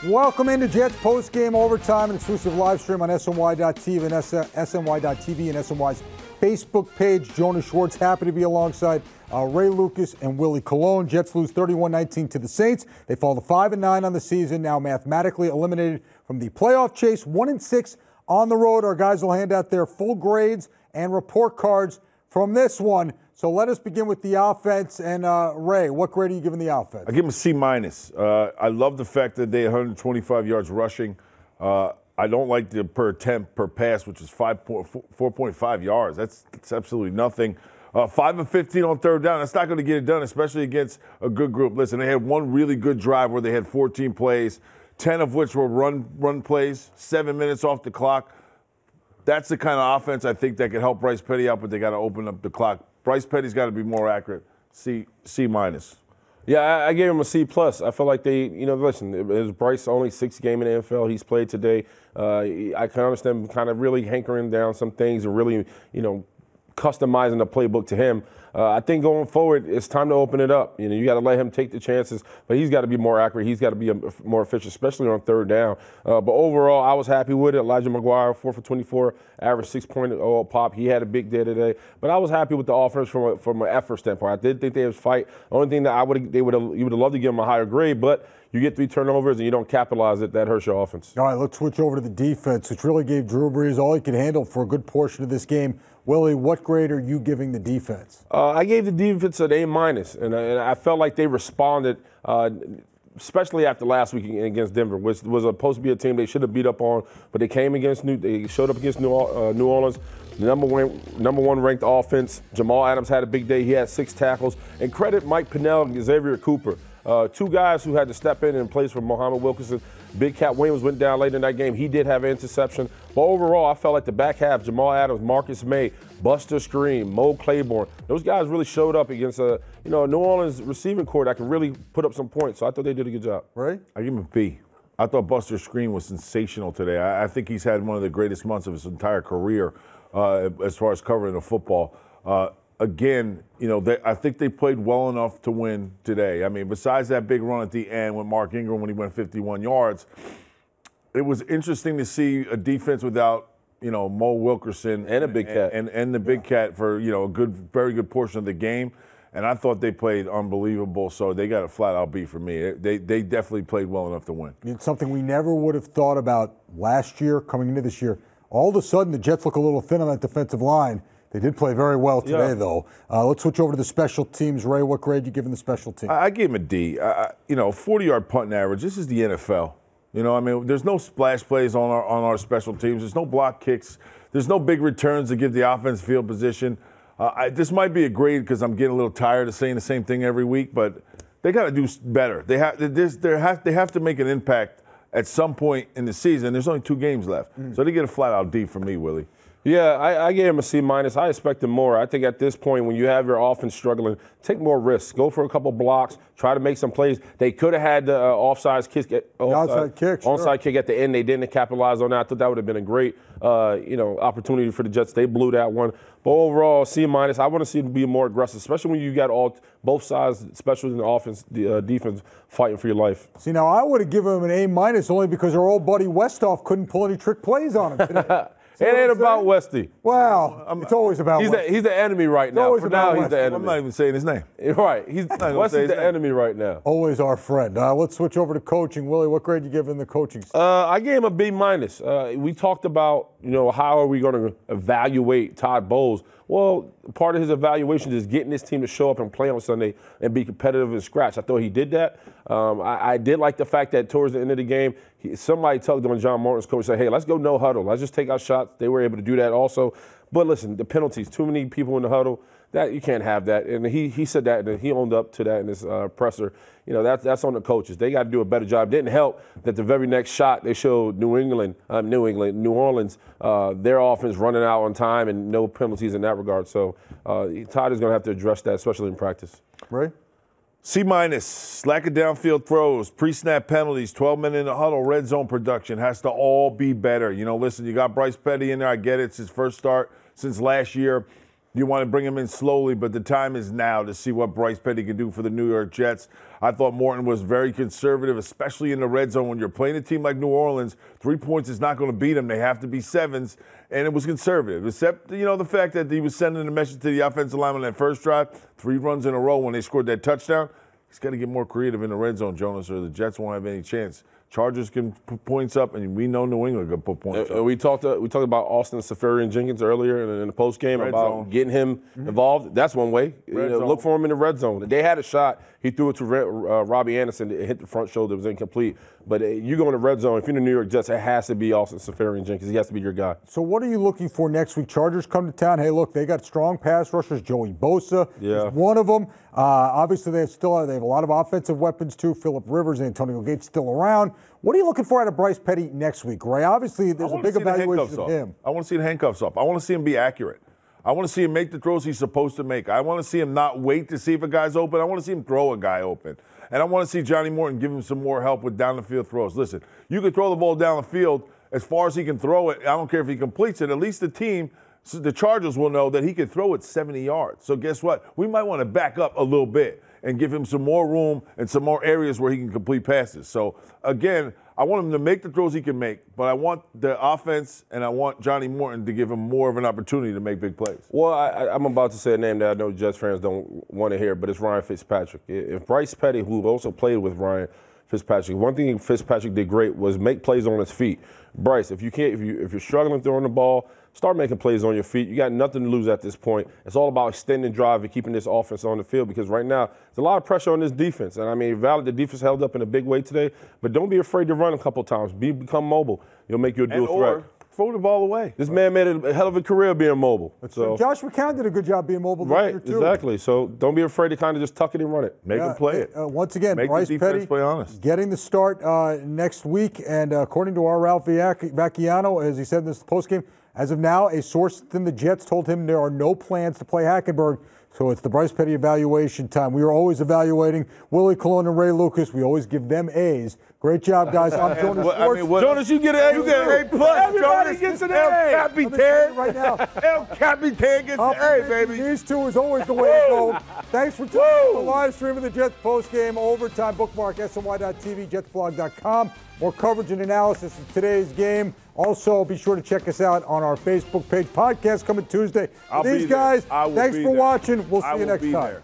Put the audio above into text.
Welcome into Jets post-game overtime, an exclusive live stream on SNY.TV and SNY.TV and SNY's Facebook page. Jonas Schwartz happy to be alongside Ray Lucas and Willie Colon. Jets lose 31-19 to the Saints. They fall to 5-9 on the season, now mathematically eliminated from the playoff chase. 1-6 on the road. Our guys will hand out their full grades and report cards from this one. So let us begin with the offense. And Ray, what grade are you giving the offense? I give them a C-. I love the fact that they had 125 yards rushing. I don't like the per attempt per pass, which is 4.5 yards. That's absolutely nothing. 5 of 15 on third down. That's not going to get it done, especially against a good group. Listen, they had one really good drive where they had 14 plays, 10 of which were run plays, 7 minutes off the clock. That's the kind of offense I think that could help Bryce Petty out, but they got to open up the clock. Bryce Petty's got to be more accurate. C-. Yeah, I gave him a C+. I feel like they, listen, it was Bryce only 6th game in the NFL. He's played today. I can understand kind of really hankering down some things and really, customizing the playbook to him. I think going forward, it's time to open it up. You got to let him take the chances, but he's got to be more accurate. He's got to be more efficient, especially on third down. But overall, I was happy with it. Elijah McGuire, 4 for 24, average 6.0 pop. He had a big day today. But I was happy with the offense from an effort standpoint. I did think they would fight. The only thing that you would have loved to give them a higher grade, but you get 3 turnovers and you don't capitalize it, that hurts your offense. All right, let's switch over to the defense, which really gave Drew Brees all he could handle for a good portion of this game. Willie, what grade are you giving the defense? I gave the defense an A-, and I felt like they responded, especially after last week against Denver, which was supposed to be a team they should have beat up on, but they showed up against New Orleans. Number one ranked offense. Jamal Adams had a big day. He had 6 tackles. And credit Mike Pennell and Xavier Cooper, 2 guys who had to step in place for Muhammad Wilkerson. Big Cat Williams went down late in that game. He did have an interception. But overall, I felt like the back half, Jamal Adams, Marcus May, Buster Screen, Mo Claiborne, those guys really showed up against a New Orleans receiving corps that can really put up some points. So I thought they did a good job. Right? I give him a B. I thought Buster Screen was sensational today. I think he's had one of the greatest months of his entire career as far as covering the football. Again, I think they played well enough to win today. I mean, besides that big run at the end with Mark Ingram when he went 51 yards, it was interesting to see a defense without, Mo Wilkerson and a big cat and the big cat for a very good portion of the game. And I thought they played unbelievable, so they got a flat-out B for me. They definitely played well enough to win. It's something we never would have thought about last year coming into this year. All of a sudden, the Jets look a little thin on that defensive line. They did play very well today, though. Let's switch over to the special teams. Ray, what grade you giving the special teams? I gave him a D. 40-yard punting average. This is the NFL. There's no splash plays on our special teams. There's no block kicks. There's no big returns to give the offense field position. This might be a grade because I'm getting a little tired of saying the same thing every week, but they got to do better. They have to make an impact at some point in the season. There's only 2 games left. So they get a flat-out D from me, Willie. Yeah, I gave him a C-. I expected more. I think at this point, when you have your offense struggling, take more risks. Go for a couple blocks. Try to make some plays. They could have had the onside kick at the end. They didn't capitalize on that. I thought that would have been a great, opportunity for the Jets. They blew that one. But overall, C-. I want to see them be more aggressive, especially when you got both sides, especially in the offense, defense, fighting for your life. See, now I would have given him an A- only because our old buddy Westhoff couldn't pull any trick plays on him today. It ain't about Westy. Well, it's always about Westy. He's the enemy right now. For now, he's the enemy. I'm not even saying his name. Right. Westy's the enemy right now. Always our friend. Let's switch over to coaching. Willie, what grade you giving the coaching staff? I gave him a B-. We talked about, how are we going to evaluate Todd Bowles? Well, part of his evaluation is getting this team to show up and play on Sunday and be competitive and scratch. I thought he did that. I did like the fact that towards the end of the game, somebody tugged on John Martin's coach and said, hey, let's go no huddle. Let's just take our shots. They were able to do that also. But listen, the penalties, too many people in the huddle, that you can't have that. And he said that, and he owned up to that in his presser. That's on the coaches. They got to do a better job. It didn't help that the very next shot they showed New Orleans, their offense running out on time and no penalties in that regard. So Todd is going to have to address that, especially in practice. Ray? C-, lack of downfield throws, pre-snap penalties, 12-minute in the huddle, red zone production has to all be better. Listen, you got Bryce Petty in there. I get it. It's his first start since last year. You want to bring him in slowly, but the time is now to see what Bryce Petty can do for the New York Jets. I thought Morton was very conservative, especially in the red zone. When you're playing a team like New Orleans, 3 points is not going to beat them. They have to be 7s, and it was conservative, except, the fact that he was sending a message to the offensive line on that first drive, 3 runs in a row when they scored that touchdown. He's got to get more creative in the red zone, Jonas, or the Jets won't have any chance. Chargers can put points up, and we know New England can put points up. We talked about Austin Seferian-Jenkins earlier in the post game about getting him involved. That's one way. Look for him in the red zone. They had a shot. He threw it to Robbie Anderson. It hit the front shoulder. It was incomplete. But you go in the red zone. If you're the New York Jets, it has to be Austin Seferian-Jenkins. He has to be your guy. So what are you looking for next week? Chargers come to town. Hey, look, they got strong pass rushers. Joey Bosa is one of them. Obviously, they have a lot of offensive weapons, too. Phillip Rivers and Antonio Gates still around. What are you looking for out of Bryce Petty next week, Ray? Obviously, there's a big evaluation of him. I want to see the handcuffs off. I want to see him be accurate. I want to see him make the throws he's supposed to make. I want to see him not wait to see if a guy's open. I want to see him throw a guy open. And I want to see Johnny Morton give him some more help with down-the-field throws. Listen, you can throw the ball down the field as far as he can throw it. I don't care if he completes it. At least the Chargers will know that he can throw it 70 yards. So guess what? We might want to back up a little bit and give him some more room and some more areas where he can complete passes. So, again, I want him to make the throws he can make, but I want the offense and I want Johnny Morton to give him more of an opportunity to make big plays. Well, I'm about to say a name that I know Jets fans don't want to hear, but it's Ryan Fitzpatrick. If Bryce Petty, who also played with Ryan Fitzpatrick, one thing Fitzpatrick did great was make plays on his feet. Bryce, if you're struggling throwing the ball, start making plays on your feet. You got nothing to lose at this point. It's all about extending drive and keeping this offense on the field because right now there's a lot of pressure on this defense. And, I mean, valid, the defense held up in a big way today, but don't be afraid to run a couple times. Become mobile. You'll make you a dual threat. Throw the ball away. This man made a hell of a career being mobile. So Josh McCown did a good job being mobile. Right, this year too. Exactly. So don't be afraid to kind of just tuck it and run it. Make him play it. Once again, Make Bryce the defense Petty play honest. Getting the start next week. And according to our Ralph Vacchiano, as he said in this postgame, as of now, a source within the Jets told him there are no plans to play Hackenberg. So it's the Bryce Petty evaluation time. We are always evaluating Willie Colon and Ray Lucas. We always give them A's. Great job, guys. I'm Jonas Schwartz. Jonas, you get an A. You get an A+. Everybody gets an A. El Capitan right now. El Capitan gets an A, baby. These two is always the way to go. Thanks for tuning in to the live stream of the Jets postgame overtime. Bookmark SNY.TV, jetsblog.com. More coverage and analysis of today's game. Also, be sure to check us out on our Facebook page. Podcast coming Tuesday. These guys, thanks for watching. We'll see you next time.